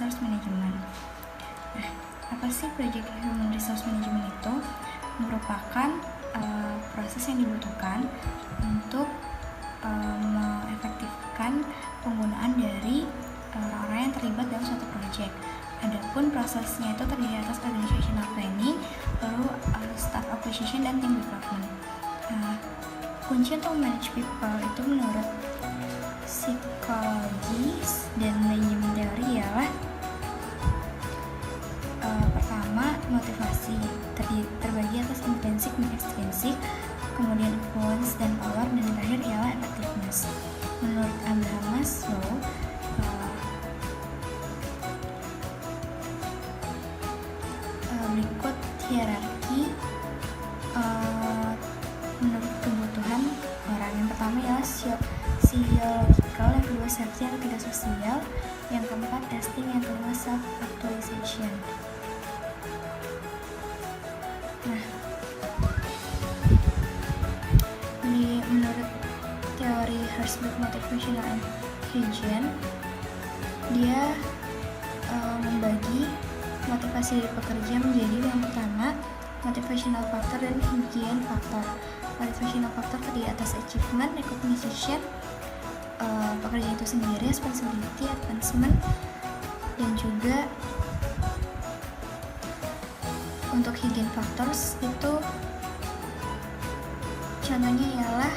Resource Management. Nah, apa sih Project Human Resource Management itu? Merupakan proses yang dibutuhkan untuk mengefektifkan penggunaan dari orang-orang yang terlibat dalam suatu proyek. Adapun prosesnya itu terdiri atas organizational planning, lalu staff acquisition dan team development. Kunci untuk manage people itu menurut psikologis dan manajemen teori ialah pertama, motivasi terbagi atas intrinsik dan ekstrinsik, kemudian influence dan power, dan terakhir ialah effectiveness. Menurut Abraham Maslow, berikut hierarki menurut kebutuhan orang. Yang pertama ialah physiological, yang kedua safety, yang ketiga sosial, yang keempat testing, yang kelima self actualization. Nah, menurut teori Herzberg Motivational and Hygiene, dia membagi motivasi dari pekerja menjadi yang pertama motivational factor dan hygiene factor. Motivational factor terdiri atas achievement, recognition, pekerjaan itu sendiri, responsibility, advancement, dan juga untuk hygiene factors itu contohnya ialah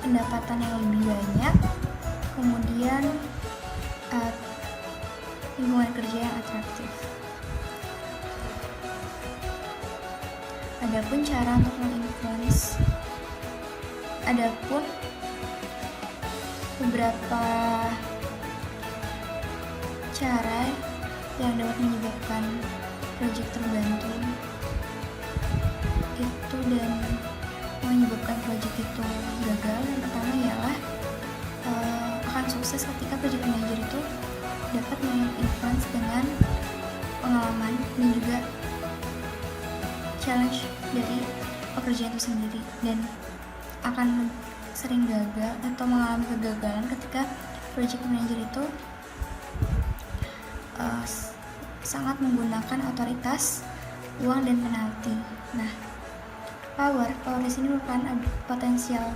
pendapatan yang lebih banyak, kemudian lingkungan kerja yang atraktif. Adapun cara untuk menginfluence, adapun beberapa cara yang dapat menyebabkan proyek terbantu itu dan menyebabkan proyek itu gagal. Yang pertama ialah akan sukses ketika proyek manager itu dapat menginfluence dengan pengalaman dan juga challenge dari pekerjaan itu sendiri, dan akan sering gagal atau mengalami kegagalan ketika project manager itu sangat menggunakan otoritas, uang, dan penalti. Nah, power di sini merupakan potensial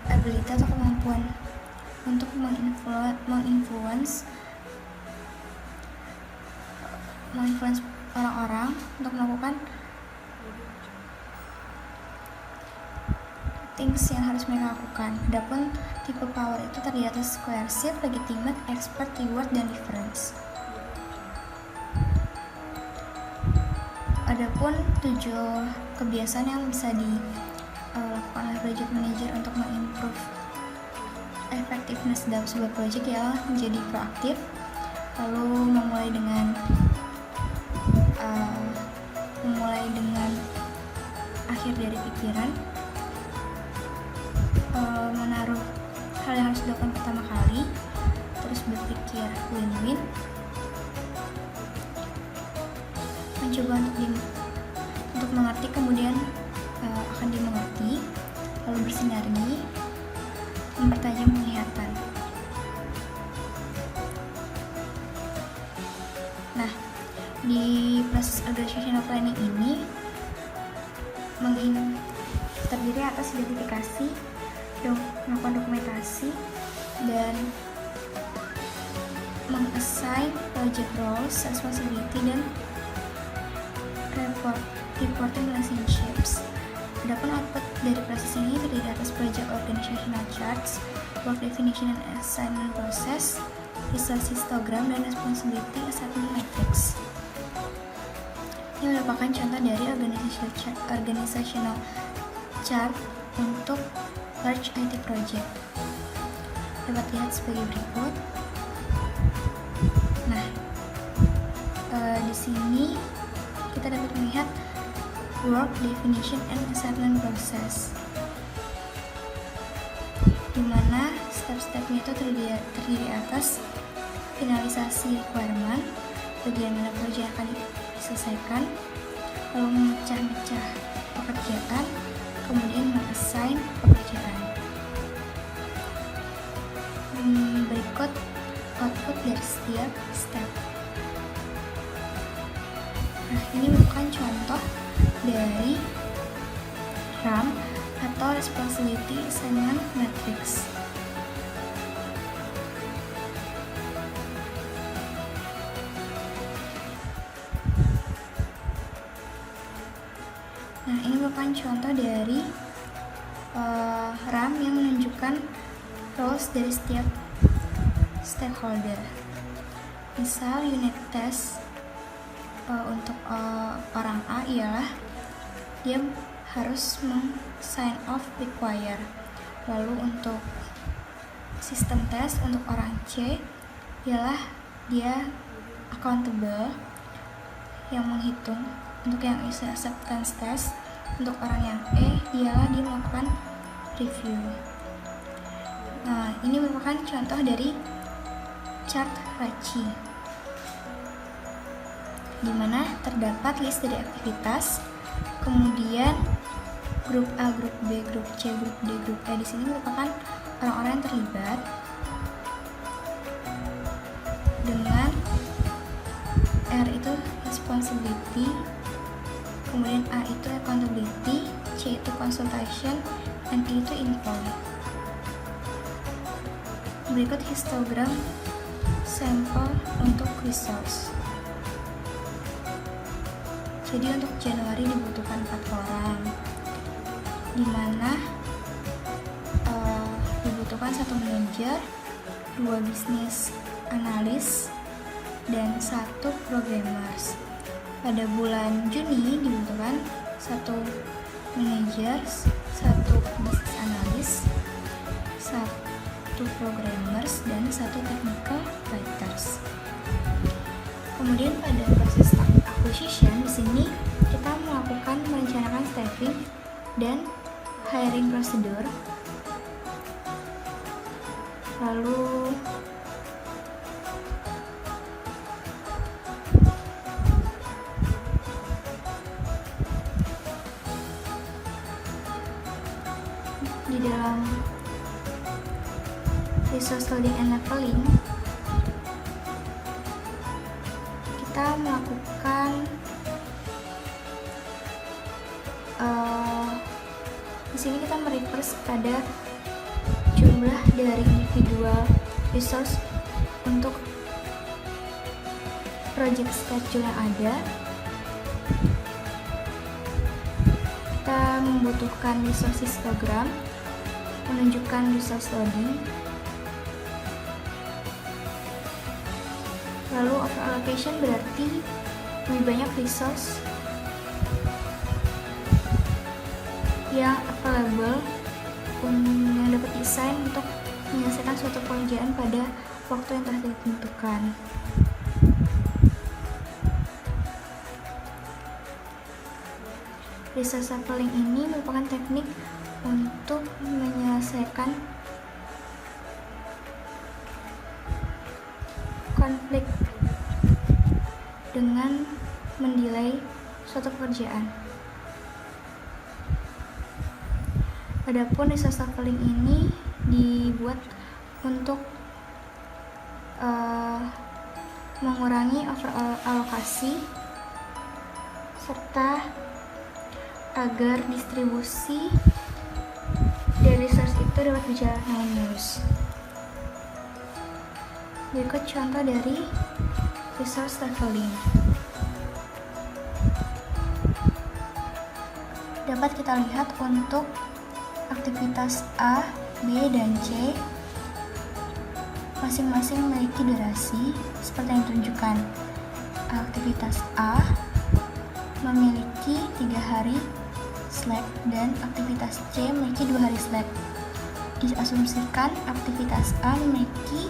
ability atau kemampuan untuk menginfluence orang-orang untuk melakukan things yang harus mereka lakukan. Adapun tipe power itu terdiri atas coercive, legitimate, expert, reward, dan difference. Adapun 7 kebiasaan yang bisa dilakukan oleh project manager untuk mengimprove effectiveness dalam sebuah project ialah menjadi proaktif, lalu memulai dengan akhir dari pikiran, menaruh hal yang harus dilakukan pertama kali, terus berpikir win-win, mencoba untuk mengerti, kemudian akan dimengerti, lalu bersinergi, mempertajam penglihatan. Nah, di proses organizational planning ini terdiri atas identifikasi, melakukan dokumentasi, dan meng-assign project roles, responsibility, dan reporting relationships. Adapun output dari proses ini terdiri atas project organizational charts, work definition and assignment process, resource histogram, dan responsibility assessment matrix. Ini merupakan contoh dari organizational chart untuk large IT project. Dapat lihat sebagai berikut. Nah, di sini kita dapat melihat work definition and assessment process, di mana step-stepnya itu terdiri atas finalisasi requirement, bagaimana proyek akan diselesaikan, lalu memecah-mecah pekerjaan, kemudian meng-assign pekerjaan. dari setiap step. Nah, ini merupakan contoh dari RAM atau Responsibility Assignment Matrix. Nah, ini merupakan contoh dari RAM yang menunjukkan roles dari setiap stakeholder. Misal unit test untuk orang A ialah dia harus sign off require. Lalu untuk sistem test untuk orang C ialah dia accountable yang menghitung untuk yang user acceptance test. Untuk orang yang E ialah dia melakukan review. Nah, ini merupakan contoh dari chart Rachi, di mana terdapat list dari aktivitas, kemudian grup A, grup B, grup C, grup D, grup E. Di sini merupakan orang-orang yang terlibat dengan R itu responsibility, kemudian A itu accountability, C itu consultation, dan I itu inform. Berikut histogram sampel untuk resource. Jadi untuk Januari dibutuhkan 4 orang, di mana dibutuhkan 1 manajer, 2 business analyst, dan 1 programmers. Pada bulan Juni dibutuhkan 1 manajer, 1 business analyst, 1 programmers, dan 1 technical writers. Kemudian pada proses acquisition, di sini kita melakukan merencanakan staffing dan hiring prosedur. Lalu di dalam resource loading and leveling kita melakukan di sini kita mereverse pada jumlah dari individual resource untuk project schedule yang ada. Kita membutuhkan resource histogram menunjukkan resource loading. Lalu over allocation berarti lebih banyak resource yang available yang dapat desain untuk menyelesaikan suatu pekerjaan pada waktu yang telah ditentukan. Resource leveling ini merupakan teknik untuk menyelesaikan konflik dengan mendelay suatu pekerjaan. Adapun resource leveling ini dibuat untuk mengurangi over alokasi serta agar distribusi dari resource itu dapat berjalan dengan mulus. Berikut contoh dari resource leveling. Dapat kita lihat untuk aktivitas A, B, dan C masing-masing memiliki durasi seperti yang ditunjukkan. Aktivitas A memiliki 3 hari slack dan aktivitas C memiliki 2 hari slack. Diasumsikan aktivitas A memiliki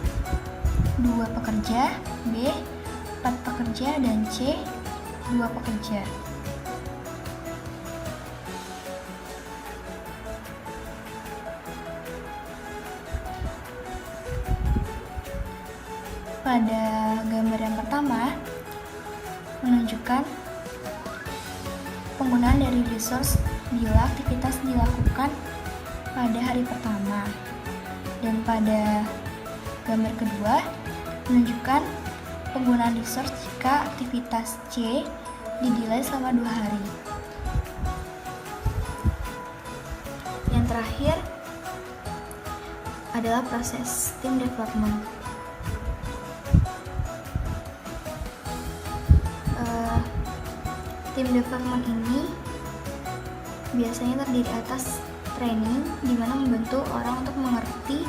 2 pekerja, B 4 pekerja, dan C 2 pekerja. Pada gambar yang pertama menunjukkan penggunaan dari resource bila aktivitas dilakukan pada hari pertama, dan pada gambar kedua menunjukkan penggunaan resource jika aktivitas C didelay selama 2 hari. Yang terakhir adalah proses team development. Team development ini biasanya terdiri atas training, di mana membantu orang untuk mengerti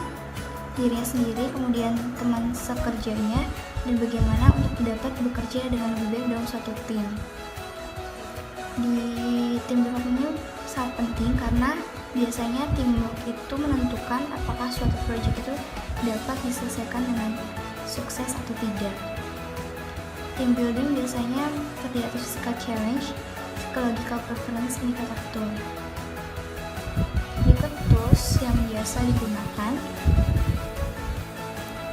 dirinya sendiri, kemudian teman sekerjanya, dan bagaimana untuk dapat bekerja dengan lebih baik dalam suatu tim. Di tim development ini sangat penting karena biasanya teamwork itu menentukan apakah suatu project itu dapat diselesaikan dengan sukses atau tidak. Team building biasanya terdiri atas physical challenge, psychological preference, indicator tool. Berikut tools yang biasa digunakan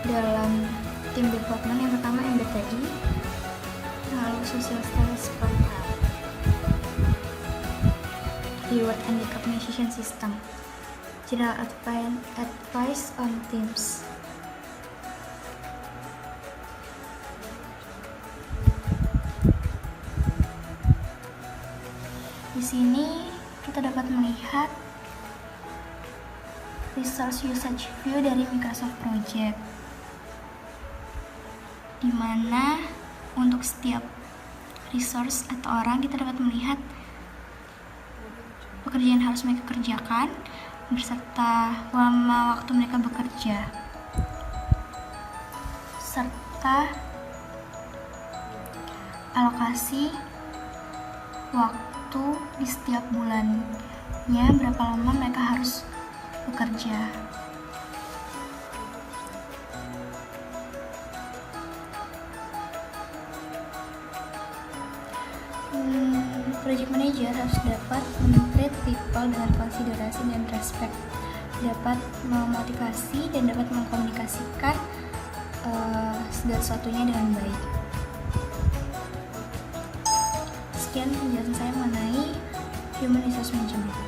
dalam tim development. Yang pertama MBTI, lalu social status profile, reward and recognition system, general advice on teams. Di sini kita dapat melihat resource usage view dari Microsoft Project, di mana untuk setiap resource atau orang kita dapat melihat pekerjaan yang harus mereka kerjakan beserta lama waktu mereka bekerja, serta alokasi waktu di setiap bulannya, berapa lama mereka harus bekerja. Project manager harus dapat men-treat people dengan konsiderasi dan respect, dapat memotivasi dan dapat mengkomunikasikan segala sesuatunya dengan baik. Sekian penjelasan saya mengenai Human Resource Management.